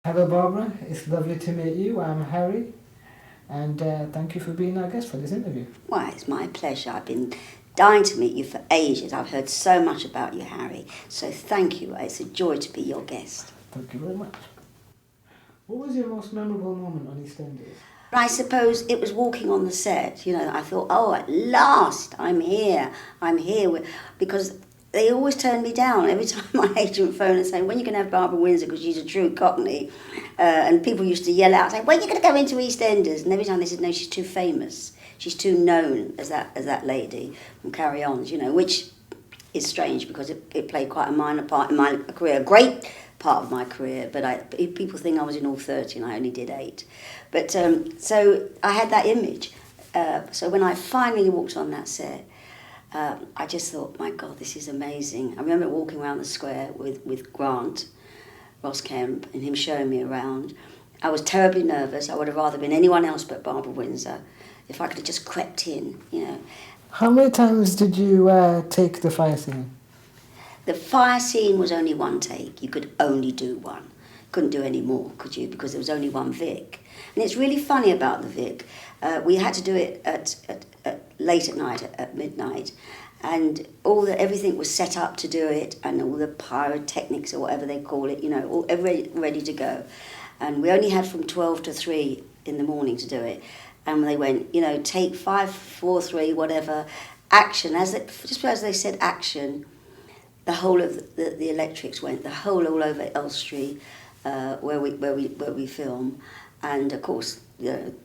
Hello, Barbara. It's lovely to meet you. I'm Harry, and thank you for being our guest for this interview. Why, it's my pleasure. I've been dying to meet you for ages. I've heard so much about you, Harry. So thank you. It's a joy to be your guest. Thank you very much. What was your most memorable moment on EastEnders? I suppose it was walking on the set. I thought, oh, at last, I'm here. I'm here. Because they always turn me down. Every time my agent phoned and saying, when are you going to have Barbara Windsor, because she's a true Cockney. And people used to yell out, saying, when are you going to go into EastEnders? And every time they said, no, she's too famous. She's too known as that lady from Carry On, which is strange because it played quite a minor part in my career, a great part of my career, but people think I was in all 30 and I only did 8. But so I had that image. So when I finally walked on that set, I just thought, my God, this is amazing. I remember walking around the square with Grant, Ross Kemp, and him showing me around. I was terribly nervous. I would have rather been anyone else but Barbara Windsor. If I could have just crept in. How many times did you take the fire scene? The fire scene was only one take. You could only do one. Couldn't do any more, could you? Because there was only one Vic. And it's really funny about the Vic. We had to do it at late at night, at midnight. And everything was set up to do it, and all the pyrotechnics or whatever they call it, all ready to go. And we only had from 12 to 3 in the morning to do it. And they went, take 5, 4, 3, whatever, action. Just as they said action, the whole of the electrics went, the whole all over Elstree, where we film. And of course,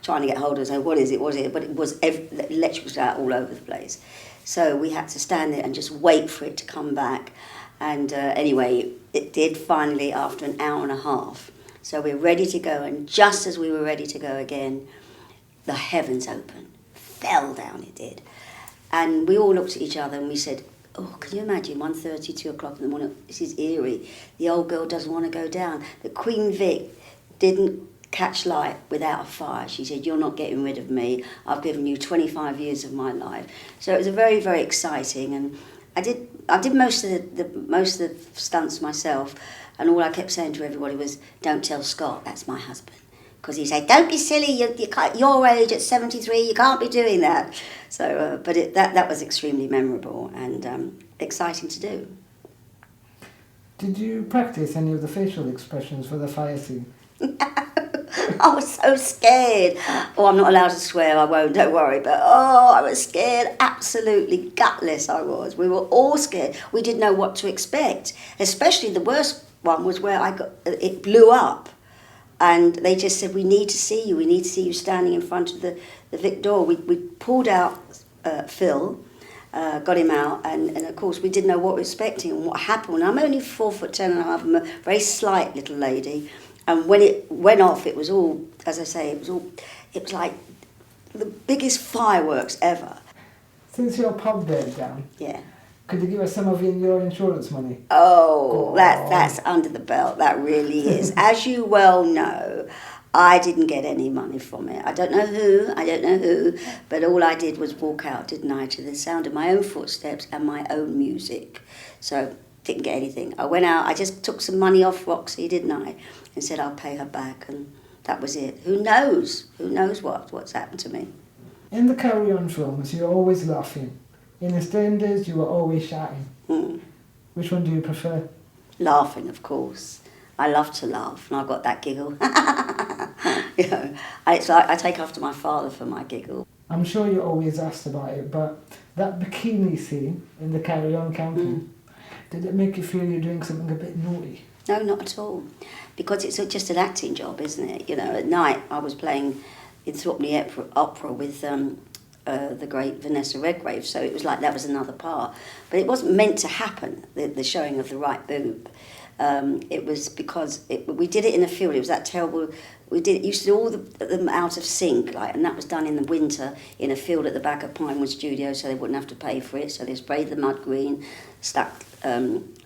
trying to get hold of it, saying, what is it? But it was, the electric was out all over the place. So we had to stand there and just wait for it to come back. And anyway, it did finally after an hour and a half. So we're ready to go, and just as we were ready to go again, the heavens opened, fell down, it did. And we all looked at each other and we said, oh, can you imagine, 1:30, 2 o'clock in the morning, this is eerie. The old girl doesn't want to go down. The Queen Vic didn't catch light without a fire. She said, you're not getting rid of me. I've given you 25 years of my life. So it was a very, very exciting. And I did most of the stunts myself. And all I kept saying to everybody was, don't tell Scott, that's my husband. Because he said, don't be silly, your age at 73, you can't be doing that. So, but that was extremely memorable and exciting to do. Did you practice any of the facial expressions for the fire scene? I was so scared. Oh, I'm not allowed to swear, I won't, don't worry. But I was scared, absolutely gutless I was. We were all scared. We didn't know what to expect. Especially the worst one was where it blew up. And they just said, we need to see you standing in front of the Vic door. We pulled out Phil, got him out, and of course we didn't know what we were expecting and what happened. I'm only 4'10.5", I'm a very slight little lady, and when it went off, it was all, as I say, it was like the biggest fireworks ever. Since your pub bed down, Yeah. could you give us some of your insurance money? Oh, that's under the belt, that really is. As you well know, I didn't get any money from it. I don't know who, but all I did was walk out, didn't I, to the sound of my own footsteps and my own music. So, didn't get anything. I went out, I just took some money off Roxy, didn't I, and said I'll pay her back, and that was it. Who knows what's happened to me. In the Carry On films, you're always laughing. In EastEnders, you were always shouting. Which one do you prefer? Laughing, of course. I love to laugh, and I've got that giggle. It's like I take after my father for my giggle. I'm sure you're always asked about it, but that bikini scene in the Carry On camping, did it make you feel you're doing something a bit naughty? No, not at all. Because it's just an acting job, isn't it? At night I was playing in Thorpe Opera with the great Vanessa Redgrave, so it was like that was another part. But it wasn't meant to happen, the showing of the right boob. It was because we did it in a field. It was that terrible. Used to do all them out of sync, and that was done in the winter in a field at the back of Pinewood Studio, so they wouldn't have to pay for it. So they sprayed the mud green, stuck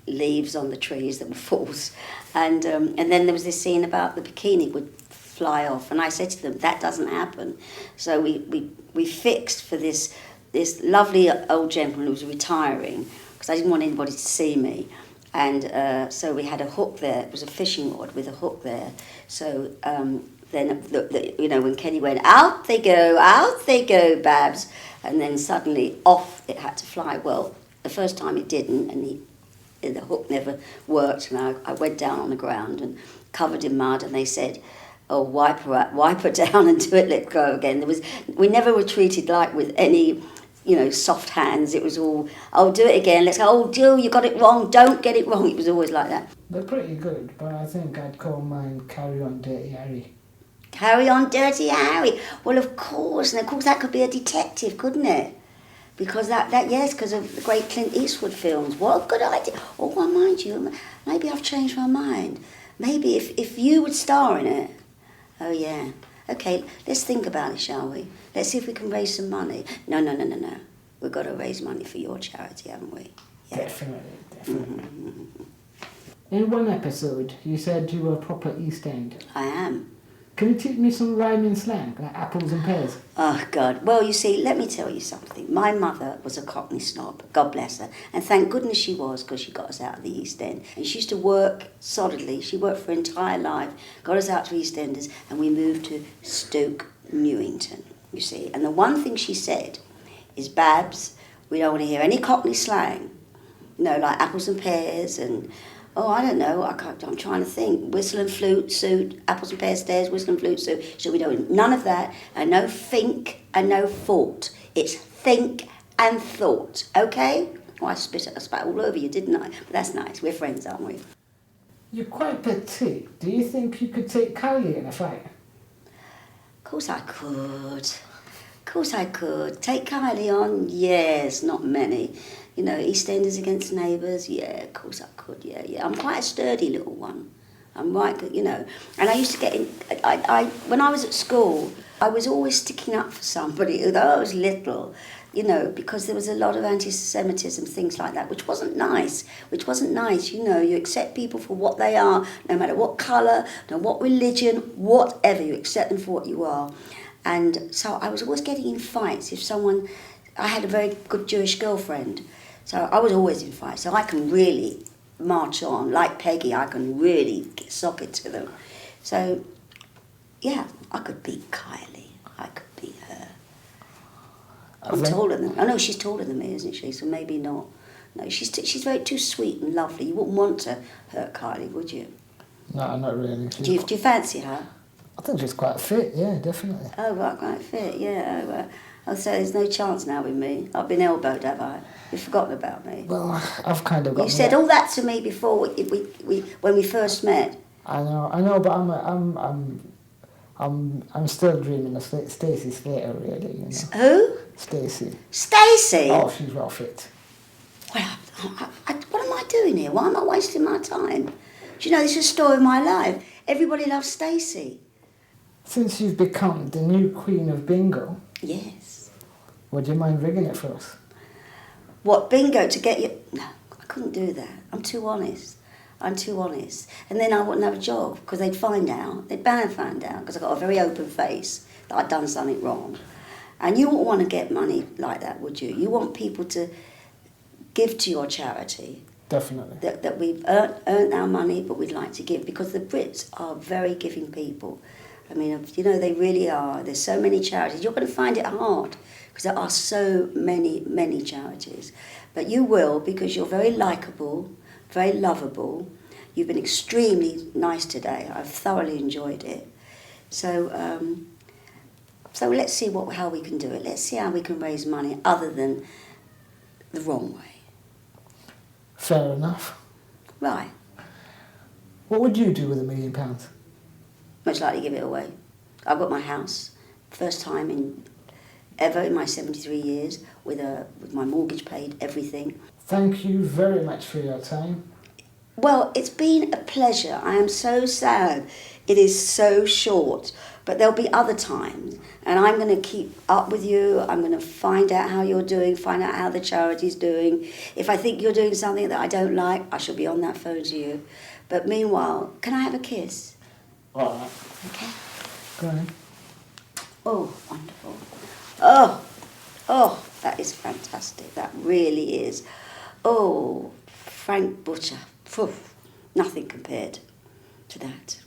leaves on the trees that were false, and then there was this scene about the bikini would fly off, and I said to them, that doesn't happen. So we fixed for this lovely old gentleman who was retiring, because I didn't want anybody to see me. And so we had a hook there. It was a fishing rod with a hook there. So then, when Kenny went, out they go, Babs. And then suddenly off it had to fly. Well, the first time it didn't, and the hook never worked. And I went down on the ground and covered in mud, and they said, oh, wipe her down and do it, let go again. We never were treated like with any, soft hands. It was all, oh, do it again, let's go, oh, Jill, you got it wrong, don't get it wrong. It was always like that. They're pretty good, but I think I'd call mine Carry On Dirty Harry. Carry On Dirty Harry. Well, of course, and of course that could be a detective, couldn't it? Because because of the great Clint Eastwood films. What a good idea. Oh, well, mind you, maybe I've changed my mind. Maybe if you would star in it. Oh, yeah. Okay, let's think about it, shall we? Let's see if we can raise some money. No. We've got to raise money for your charity, haven't we? Yeah. Definitely. In one episode, you said you were a proper East Ender. I am. Can you teach me some rhyming slang, like apples and pears? Oh, God. Well, you see, let me tell you something. My mother was a Cockney snob, God bless her. And thank goodness she was, because she got us out of the East End. And she used to work solidly. She worked for her entire life, got us out to EastEnders, and we moved to Stoke Newington, you see. And the one thing she said is, Babs, we don't want to hear any Cockney slang. Like apples and pears and... Oh, I don't know. I'm trying to think. Whistle and flute suit, apples and pears stairs, whistle and flute suit. So we don't none of that. And no think and no thought. It's think and thought. Okay? Oh, I spat all over you, didn't I? But that's nice. We're friends, aren't we? You're quite petite. Do you think you could take Kylie in a fight? Of course I could. Take Kylie on? Yes, not many. EastEnders against neighbours, yeah, of course I could, yeah. I'm quite a sturdy little one. I'm right, And I used to get in, when I was at school, I was always sticking up for somebody, although I was little, because there was a lot of anti-Semitism, things like that, which wasn't nice. You accept people for what they are, no matter what colour, no what religion, whatever, you accept them for what you are. And so I was always getting in fights I had a very good Jewish girlfriend. So I was always in fights. So I can really march on. Like Peggy, I can really sock it to them. So, yeah, I could beat Kylie. I could beat her. I'm taller than... Oh, no, she's taller than me, isn't she? So maybe not. No, she's too sweet and lovely. You wouldn't want to hurt Kylie, would you? No, not really. Do you fancy her? I think she's quite fit, yeah, definitely. Oh, right, quite fit, yeah. I'll say there's no chance now with me. I've been elbowed, have I? You've forgotten about me. Well, I've kind of got... You said all that to me before when we first met. I know, but I'm still dreaming of Stacey Slater, really. Who? Stacey. Stacey? Oh, she's well fit. Well, what am I doing here? Why am I wasting my time? Do you know, this is the story of my life. Everybody loves Stacey. Since you've become the new queen of bingo... Yes. Would you mind rigging it for us? What, bingo, to get you... No, I couldn't do that. I'm too honest. And then I wouldn't have a job, because they'd find out. They'd bound find out, because I've got a very open face that I'd done something wrong. And you wouldn't want to get money like that, would you? You want people to give to your charity. Definitely. That we've earned our money, but we'd like to give, because the Brits are very giving people. I mean, they really are. There's so many charities. You're going to find it hard because there are so many charities. But you will, because you're very likeable, very lovable. You've been extremely nice today. I've thoroughly enjoyed it. So let's see how we can do it. Let's see how we can raise money other than the wrong way. Fair enough. Right. What would you do with £1 million? Most likely give it away. I've got my house, first time ever in my 73 years, with my mortgage paid, everything. Thank you very much for your time. Well, it's been a pleasure. I am so sad it is so short, but there'll be other times, and I'm going to keep up with you. I'm going to find out how you're doing, find out how the charity's doing. If I think you're doing something that I don't like, I shall be on that phone to you. But meanwhile, can I have a kiss? All right. Okay. Go on. Oh, wonderful. Oh, that is fantastic. That really is. Oh, Frank Butcher. phew, nothing compared to that.